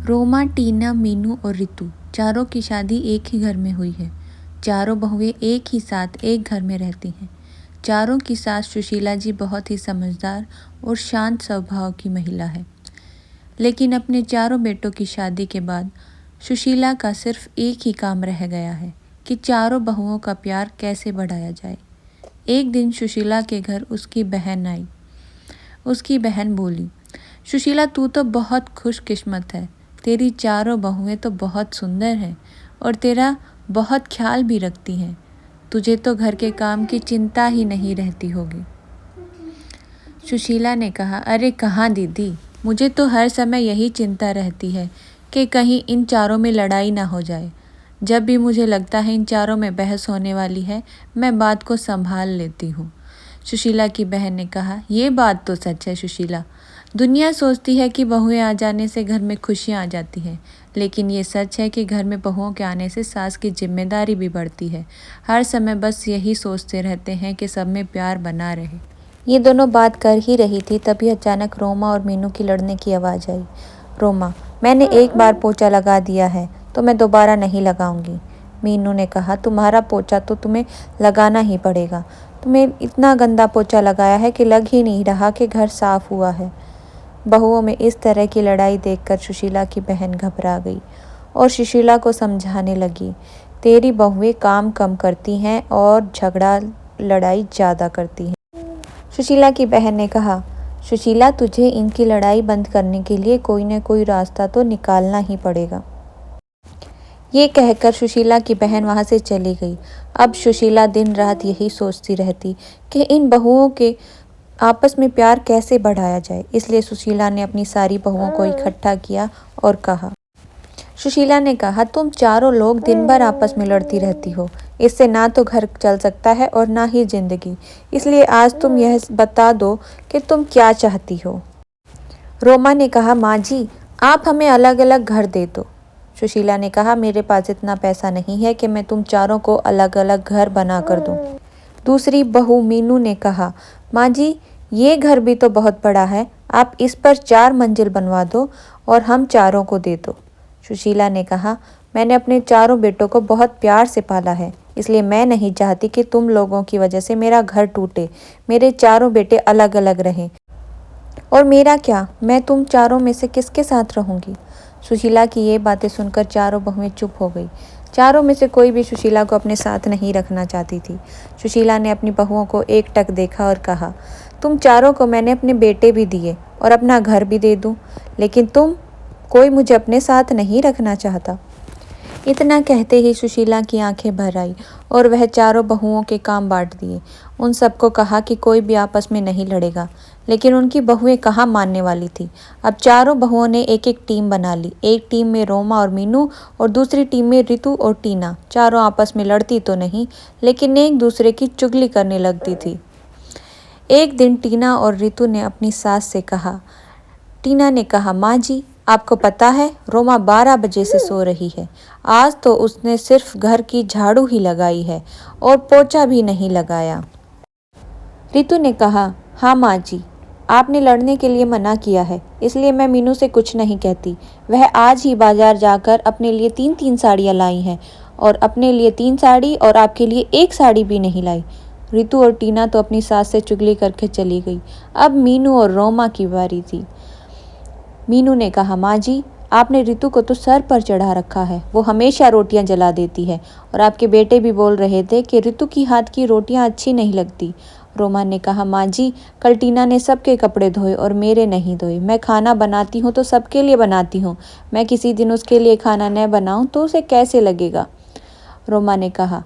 रोमा, टीना, मीनू और रितु चारों की शादी एक ही घर में हुई है। चारों बहुएं एक ही साथ एक घर में रहती हैं। चारों की सास सुशीला जी बहुत ही समझदार और शांत स्वभाव की महिला है। लेकिन अपने चारों बेटों की शादी के बाद सुशीला का सिर्फ एक ही काम रह गया है कि चारों बहुओं का प्यार कैसे बढ़ाया जाए। एक दिन सुशीला के घर उसकी बहन आई। उसकी बहन बोली, सुशीला, तू तो बहुत खुशकिस्मत है। तेरी चारों बहुएं तो बहुत सुंदर हैं और तेरा बहुत ख्याल भी रखती हैं। तुझे तो घर के काम की चिंता ही नहीं रहती होगी। सुशीला ने कहा, अरे कहाँ दीदी, मुझे तो हर समय यही चिंता रहती है कि कहीं इन चारों में लड़ाई ना हो जाए। जब भी मुझे लगता है इन चारों में बहस होने वाली है, मैं बात को संभाल लेती हूँ। सुशीला की बहन ने कहा, ये बात तो सच है सुशीला। दुनिया सोचती है कि बहुएं आ जाने से घर में खुशियाँ आ जाती हैं, लेकिन ये सच है कि घर में बहुओं के आने से सास की जिम्मेदारी भी बढ़ती है। हर समय बस यही सोचते रहते हैं कि सब में प्यार बना रहे। ये दोनों बात कर ही रही थी, तभी अचानक रोमा और मीनू की लड़ने की आवाज़ आई। रोमा, मैंने एक बार पोछा लगा दिया है तो मैं दोबारा नहीं लगाऊंगी। मीनू ने कहा, तुम्हारा पोछा तो तुम्हें लगाना ही पड़ेगा। तुमने इतना गंदा पोछा लगाया है कि लग ही नहीं रहा कि घर साफ हुआ है। बहुओं में इस तरह की लड़ाई देखकर सुशीला की बहन घबरा गई और सुशीला को समझाने लगी, तेरी बहुएं काम कम करती हैं और झगड़ा लड़ाई ज़्यादा करती हैं। सुशीला की बहन ने कहा, सुशीला, तुझे इनकी लड़ाई बंद करने के लिए कोई न कोई रास्ता तो निकालना ही पड़ेगा। ये कहकर सुशीला की बहन वहाँ से चली गई। अब सुशीला दिन रात यही सोचती रहती कि इन बहुओं के आपस में प्यार कैसे बढ़ाया जाए। इसलिए सुशीला ने अपनी सारी बहुओं को इकट्ठा किया और कहा, सुशीला ने कहा, तुम चारों लोग दिन भर आपस में लड़ती रहती हो। इससे ना तो घर चल सकता है और ना ही जिंदगी। इसलिए आज तुम यह बता दो कि तुम क्या चाहती हो। रोमा ने कहा, माँ जी, आप हमें अलग अलग घर दे दो। सुशीला ने कहा, मेरे पास इतना पैसा नहीं है कि मैं तुम चारों को अलग अलग घर बना कर दूं। दूसरी बहू मीनू ने कहा, माँ जी, ये घर भी तो बहुत बड़ा है, आप इस पर 4 मंजिल बनवा दो और हम चारों को दे दो। सुशीला ने कहा, मैंने अपने चारों बेटों को बहुत प्यार से पाला है, इसलिए मैं नहीं चाहती कि तुम लोगों की वजह से मेरा घर टूटे। मेरे चारों बेटे अलग अलग रहें। और मेरा क्या, मैं तुम चारों में से किसके साथ रहूंगी। सुशीला की ये बातें सुनकर चारों बहुएं चुप हो गई। चारों में से कोई भी सुशीला को अपने साथ नहीं रखना चाहती थी। सुशीला ने अपनी बहुओं को एकटक देखा और कहा, तुम चारों को मैंने अपने बेटे भी दिए और अपना घर भी दे दूं, लेकिन तुम कोई मुझे अपने साथ नहीं रखना चाहता। इतना कहते ही सुशीला की आंखें भर आई और वह चारों बहुओं के काम बांट दिए। उन सबको कहा कि कोई भी आपस में नहीं लड़ेगा, लेकिन उनकी बहुएं कहाँ मानने वाली थी। अब चारों बहुओं ने एक एक टीम बना ली। एक टीम में रोमा और मीनू और दूसरी टीम में रितु और टीना। चारों आपस में लड़ती तो नहीं, लेकिन एक दूसरे की चुगली करने लगती थी। एक दिन टीना और रितु ने अपनी सास से कहा, टीना ने कहा, माँ जी, आपको पता है, रोमा 12 बजे से सो रही है। आज तो उसने सिर्फ घर की झाड़ू ही लगाई है और पोछा भी नहीं लगाया। रितु ने कहा, हाँ माँ जी, आपने लड़ने के लिए मना किया है, इसलिए मैं मीनू से कुछ नहीं कहती। वह आज ही बाजार जाकर अपने लिए 3-3 साड़ियाँ लाई हैं और अपने लिए 3 साड़ी और आपके लिए 1 साड़ी भी नहीं लाई। रितु और टीना तो अपनी सास से चुगली करके चली गई। अब मीनू और रोमा की बारी थी। मीनू ने कहा, माँ जी, आपने रितु को तो सर पर चढ़ा रखा है। वो हमेशा रोटियां जला देती है और आपके बेटे भी बोल रहे थे कि रितु की हाथ की रोटियां अच्छी नहीं लगती। रोमा ने कहा, माँ जी, कल टीना ने सबके कपड़े धोए और मेरे नहीं धोए। मैं खाना बनाती हूँ तो सबके लिए बनाती हूँ। मैं किसी दिन उसके लिए खाना न बनाऊँ तो उसे कैसे लगेगा। रोमा ने कहा,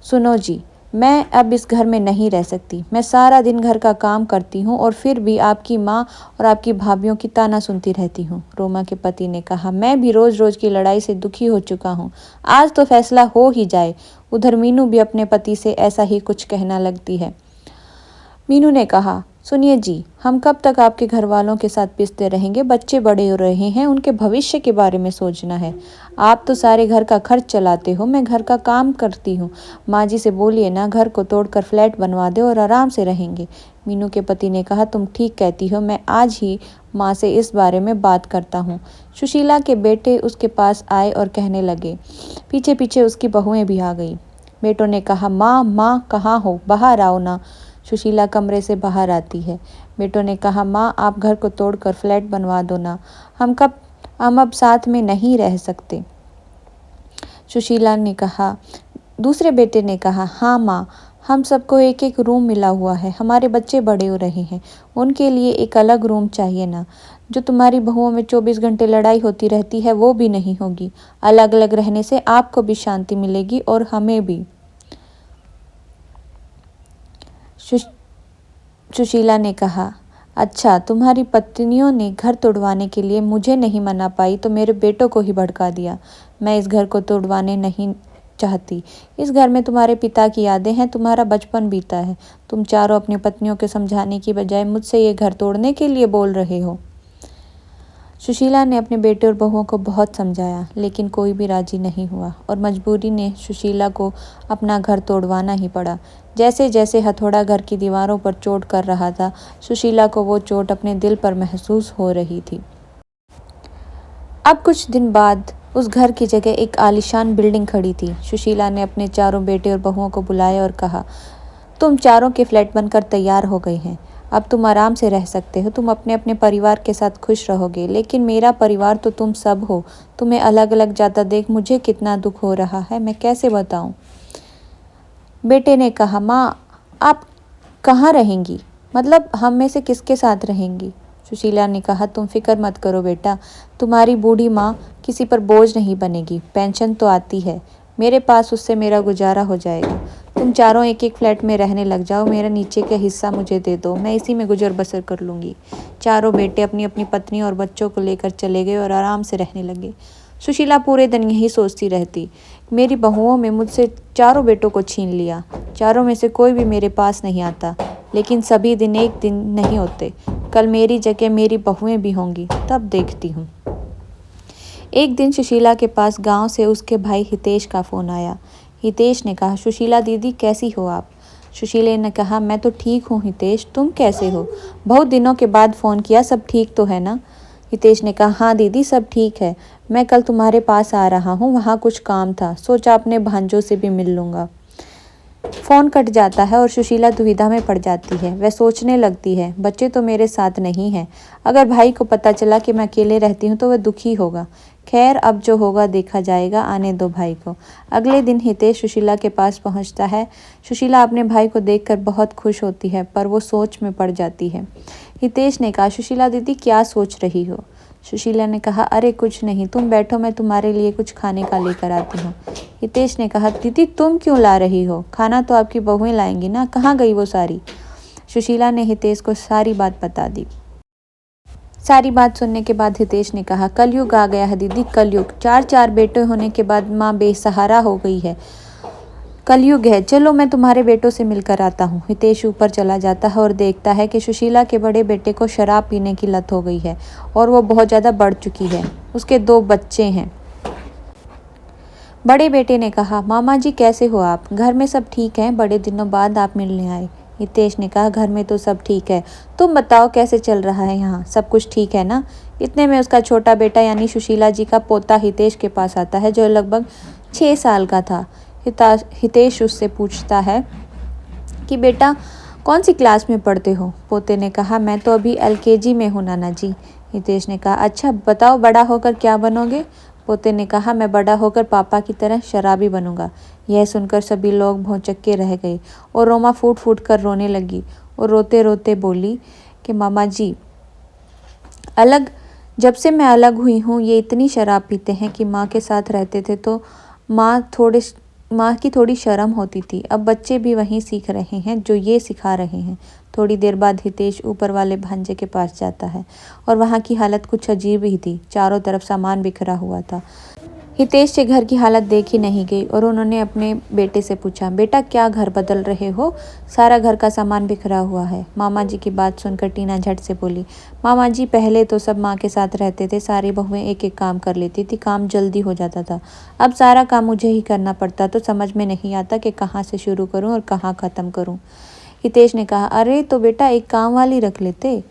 सुनो जी, मैं अब इस घर में नहीं रह सकती। मैं सारा दिन घर का काम करती हूँ और फिर भी आपकी माँ और आपकी भाभीयों की ताना सुनती रहती हूँ। रोमा के पति ने कहा, मैं भी रोज रोज की लड़ाई से दुखी हो चुका हूँ। आज तो फैसला हो ही जाए। उधर मीनू भी अपने पति से ऐसा ही कुछ कहना लगती है। मीनू ने कहा, सुनिए जी, हम कब तक आपके घर वालों के साथ पिसते रहेंगे। बच्चे बड़े हो रहे हैं, उनके भविष्य के बारे में सोचना है। आप तो सारे घर का खर्च चलाते हो, मैं घर का काम करती हूँ। माँ जी से बोलिए ना, घर को तोड़कर फ्लैट बनवा दे और आराम से रहेंगे। मीनू के पति ने कहा, तुम ठीक कहती हो, मैं आज ही माँ से इस बारे में बात करता हूँ। सुशीला के बेटे उसके पास आए और कहने लगे। पीछे पीछे उसकी बहुएं भी आ गई। बेटों ने कहा, माँ माँ कहाँ हो, बाहर आओ ना। सुशीला कमरे से बाहर आती है। बेटों ने कहा, माँ आप घर को तोड़कर फ्लैट बनवा दो ना, हम अब साथ में नहीं रह सकते। सुशीला ने कहा। दूसरे बेटे ने कहा, हाँ माँ, हम सबको एक एक रूम मिला हुआ है, हमारे बच्चे बड़े हो रहे हैं, उनके लिए एक अलग रूम चाहिए ना। जो तुम्हारी बहुओं में 24 घंटे लड़ाई होती रहती है वो भी नहीं होगी। अलग अलग रहने से आपको भी शांति मिलेगी और हमें भी। सुशीला ने कहा, अच्छा तुम्हारी पत्नियों ने घर तोड़वाने के लिए मुझे नहीं मना पाई तो मेरे बेटों को ही भड़का दिया। मैं इस घर को तोड़वाने नहीं चाहती। इस घर में तुम्हारे पिता की यादें हैं, तुम्हारा बचपन बीता है। तुम चारों अपनी पत्नियों के समझाने की बजाय मुझसे ये घर तोड़ने के लिए बोल रहे हो। सुशीला ने अपने बेटे और बहुओं को बहुत समझाया, लेकिन कोई भी राजी नहीं हुआ और मजबूरी ने सुशीला को अपना घर तोड़वाना ही पड़ा। जैसे जैसे हथौड़ा घर की दीवारों पर चोट कर रहा था, सुशीला को वो चोट अपने दिल पर महसूस हो रही थी। अब कुछ दिन बाद उस घर की जगह एक आलीशान बिल्डिंग खड़ी थी। सुशीला ने अपने चारों बेटे और बहुओं को बुलाया और कहा, तुम चारों के फ्लैट बनकर तैयार हो गए हैं। अब तुम आराम से रह सकते हो। तुम अपने अपने परिवार के साथ खुश रहोगे, लेकिन मेरा परिवार तो तुम सब हो। तुम्हें अलग अलग जाता देख मुझे कितना दुख हो रहा है, मैं कैसे बताऊं। बेटे ने कहा, माँ आप कहाँ रहेंगी, मतलब हम में से किसके साथ रहेंगी। सुशीला ने कहा, तुम फिक्र मत करो बेटा, तुम्हारी बूढ़ी माँ किसी पर बोझ नहीं बनेगी। पेंशन तो आती है मेरे पास, उससे मेरा गुजारा हो जाएगा। तुम चारों एक एक फ्लैट में रहने लग जाओ, मेरा नीचे का हिस्सा मुझे दे दो, मैं इसी में गुजर बसर कर लूँगी। चारों बेटे अपनी अपनी पत्नी और बच्चों को लेकर चले गए और आराम से रहने लगे। सुशीला पूरे दिन यही सोचती रहती, मेरी बहुओं में मुझसे चारों बेटों को छीन लिया, चारों में से कोई भी मेरे पास नहीं आता। लेकिन सभी दिन एक दिन नहीं होते, कल मेरी जगह मेरी बहुएं भी होंगी, तब देखती हूँ। एक दिन सुशीला के पास गांव से उसके भाई हितेश का फ़ोन आया। हितेश ने कहा, सुशीला दीदी कैसी हो आप। सुशीला ने कहा, मैं तो ठीक हूँ हितेश, तुम कैसे हो, बहुत दिनों के बाद फ़ोन किया, सब ठीक तो है ना। हितेश ने कहा, हाँ दीदी सब ठीक है, मैं कल तुम्हारे पास आ रहा हूँ, वहाँ कुछ काम था, सोचा अपने भांजों से भी मिल लूँगा। फ़ोन कट जाता है और सुशीला दुविधा में पड़ जाती है। वह सोचने लगती है, बच्चे तो मेरे साथ नहीं हैं, अगर भाई को पता चला कि मैं अकेले रहती हूँ तो वह दुखी होगा। खैर अब जो होगा देखा जाएगा, आने दो भाई को। अगले दिन हितेश सुशीला के पास पहुँचता है। सुशीला अपने भाई को देखकर बहुत खुश होती है, पर वो सोच में पड़ जाती है। हितेश ने कहा, सुशीला दीदी क्या सोच रही हो। सुशीला ने कहा, अरे कुछ नहीं, तुम बैठो, मैं तुम्हारे लिए कुछ खाने का लेकर आती हूँ। हितेश ने कहा, दीदी तुम क्यों ला रही हो, खाना तो आपकी बहुएं लाएंगी ना, कहाँ गई वो सारी। सुशीला ने हितेश को सारी बात बता दी। सारी बात सुनने के बाद हितेश ने कहा, कलयुग आ गया है दीदी, कलयुग। चार बेटे होने के बाद माँ बेसहारा हो गई है, कलयुग है, चलो मैं तुम्हारे बेटों से मिलकर आता हूँ। हितेश ऊपर चला जाता है और देखता है कि सुशीला के बड़े बेटे को शराब पीने की लत हो गई है और वो बहुत ज़्यादा बढ़ चुकी है। उसके 2 बच्चे हैं। बड़े बेटे ने कहा, मामा जी कैसे हो आप, घर में सब ठीक हैं, बड़े दिनों बाद आप मिलने आए। हितेश ने कहा, घर में तो सब ठीक है, तुम बताओ कैसे चल रहा है यहाँ, सब कुछ ठीक है ना। इतने में उसका छोटा बेटा यानी सुशीला जी का पोता हितेश के पास आता है, जो लगभग 6 साल का था। हितेश उससे पूछता है कि बेटा कौन सी क्लास में पढ़ते हो। पोते ने कहा, मैं तो अभी LKG में हूँ नाना जी। हितेश ने कहा, अच्छा बताओ बड़ा होकर क्या बनोगे। पोते ने कहा, मैं बड़ा होकर पापा की तरह शराबी बनूंगा। यह सुनकर सभी लोग भौचक्के रह गए और रोमा फूट फूट कर रोने लगी और रोते रोते बोली कि मामा जी, जब से मैं अलग हुई हूँ ये इतनी शराब पीते हैं कि माँ के साथ रहते थे तो माँ की थोड़ी शर्म होती थी, अब बच्चे भी वहीं सीख रहे हैं जो ये सिखा रहे हैं। थोड़ी देर बाद हितेश ऊपर वाले भांजे के पास जाता है और वहाँ की हालत कुछ अजीब ही थी, चारों तरफ सामान बिखरा हुआ था। हितेश के घर की हालत देखी नहीं गई और उन्होंने अपने बेटे से पूछा, बेटा क्या घर बदल रहे हो, सारा घर का सामान बिखरा हुआ है। मामा जी की बात सुनकर टीना झट से बोली, मामा जी पहले तो सब माँ के साथ रहते थे, सारी बहुएं एक एक काम कर लेती थी, काम जल्दी हो जाता था, अब सारा काम मुझे ही करना पड़ता, तो समझ में नहीं आता कि कहाँ से शुरू करूँ और कहाँ ख़त्म करूँ। हितेश ने कहा, अरे तो बेटा एक काम वाली रख लेते।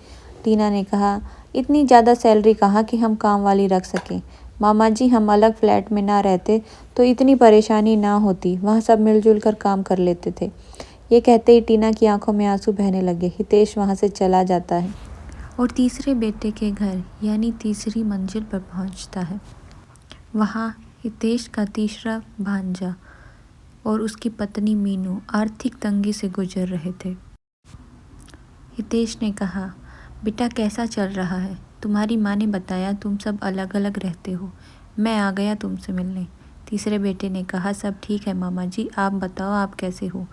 टीना ने कहा, इतनी ज़्यादा सैलरी कहाँ कि हम काम वाली रख सकें। मामा जी, हम अलग फ्लैट में ना रहते तो इतनी परेशानी ना होती, वहाँ सब मिलजुल कर काम कर लेते थे। ये कहते ही टीना की आंखों में आंसू बहने लगे। हितेश वहाँ से चला जाता है और तीसरे बेटे के घर यानी तीसरी मंजिल पर पहुँचता है। वहाँ हितेश का तीसरा भांजा और उसकी पत्नी मीनू आर्थिक तंगी से गुजर रहे थे। हितेश ने कहा, बेटा कैसा चल रहा है? तुम्हारी माँ ने बताया तुम सब अलग अलग रहते हो। मैं आ गया तुमसे मिलने। तीसरे बेटे ने कहा, सब ठीक है मामा जी, आप बताओ आप कैसे हो?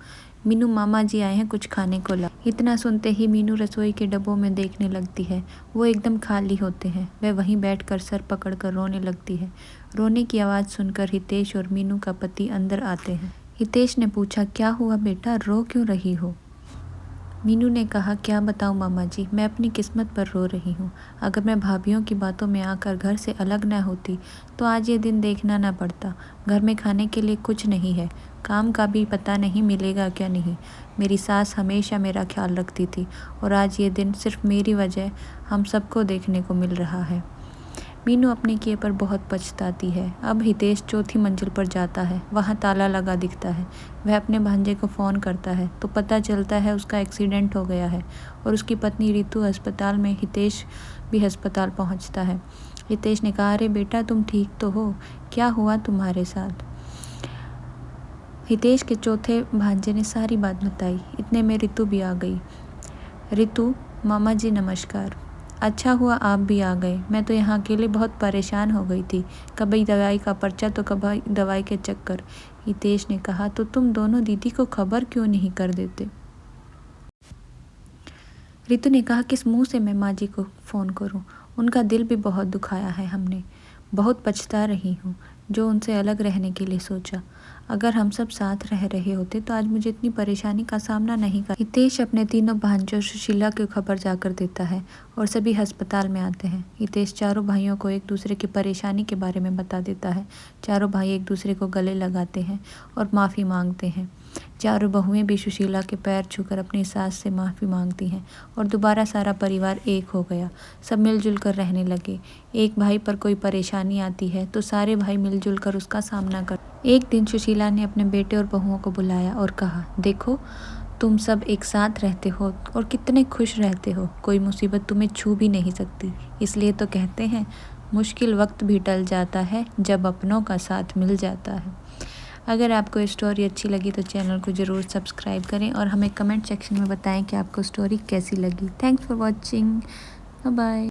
मीनू, मामा जी आए हैं, कुछ खाने को ला। इतना सुनते ही मीनू रसोई के डब्बों में देखने लगती है। वो एकदम खाली होते हैं। वह वहीं बैठकर सर पकड़कर रोने लगती है। रोने की आवाज़ सुनकर हितेश और मीनू का पति अंदर आते हैं। हितेश ने पूछा, क्या हुआ बेटा, रो क्यों रही हो? मीनू ने कहा, क्या बताऊं मामा जी, मैं अपनी किस्मत पर रो रही हूँ। अगर मैं भाभीियों की बातों में आकर घर से अलग न होती तो आज ये दिन देखना ना पड़ता। घर में खाने के लिए कुछ नहीं है, काम का भी पता नहीं मिलेगा क्या नहीं। मेरी सास हमेशा मेरा ख्याल रखती थी और आज ये दिन सिर्फ मेरी वजह हम सबको देखने को मिल रहा है। मीनू अपने किए पर बहुत पछताती है। अब हितेश चौथी मंजिल पर जाता है। वहाँ ताला लगा दिखता है। वह अपने भांजे को फ़ोन करता है तो पता चलता है उसका एक्सीडेंट हो गया है और उसकी पत्नी रितु अस्पताल में। हितेश भी अस्पताल पहुँचता है। हितेश ने कहा, अरे बेटा तुम ठीक तो हो? क्या हुआ तुम्हारे साथ? हितेश के चौथे भांजे ने सारी बात बताई। इतने में रितु भी आ गई। रितु, मामा जी नमस्कार। अच्छा हुआ आप भी आ गए, मैं तो यहाँ अकेले बहुत परेशान हो गई थी। कभी दवाई का पर्चा तो कभी दवाई के चक्कर। हितेश ने कहा, तो तुम दोनों दीदी को खबर क्यों नहीं कर देते? रितु ने कहा, किस मुंह से मैं माँ जी को फ़ोन करूं? उनका दिल भी बहुत दुखाया है हमने। बहुत पछता रही हूँ जो उनसे अलग रहने के लिए सोचा। अगर हम सब साथ रह रहे होते तो आज मुझे इतनी परेशानी का सामना नहीं कर। हितेश अपने तीनों भांजों सुशीला की खबर जाकर देता है और सभी अस्पताल में आते हैं। हितेश चारों भाइयों को एक दूसरे की परेशानी के बारे में बता देता है। चारों भाई एक दूसरे को गले लगाते हैं और माफ़ी मांगते हैं। चारों बहुएं भी सुशीला के पैर छूकर अपनी सास से माफ़ी मांगती हैं और दोबारा सारा परिवार एक हो गया। सब मिलजुल कर रहने लगे। एक भाई पर कोई परेशानी आती है तो सारे भाई मिलजुल कर उसका सामना कर। एक दिन सुशीला ने अपने बेटे और बहुओं को बुलाया और कहा, देखो तुम सब एक साथ रहते हो और कितने खुश रहते हो, कोई मुसीबत तुम्हें छू भी नहीं सकती। इसलिए तो कहते हैं मुश्किल वक्त भी टल जाता है जब अपनों का साथ मिल जाता है। अगर आपको ये स्टोरी अच्छी लगी तो चैनल को ज़रूर सब्सक्राइब करें और हमें कमेंट सेक्शन में बताएं कि आपको स्टोरी कैसी लगी। Thanks for watching. Bye bye.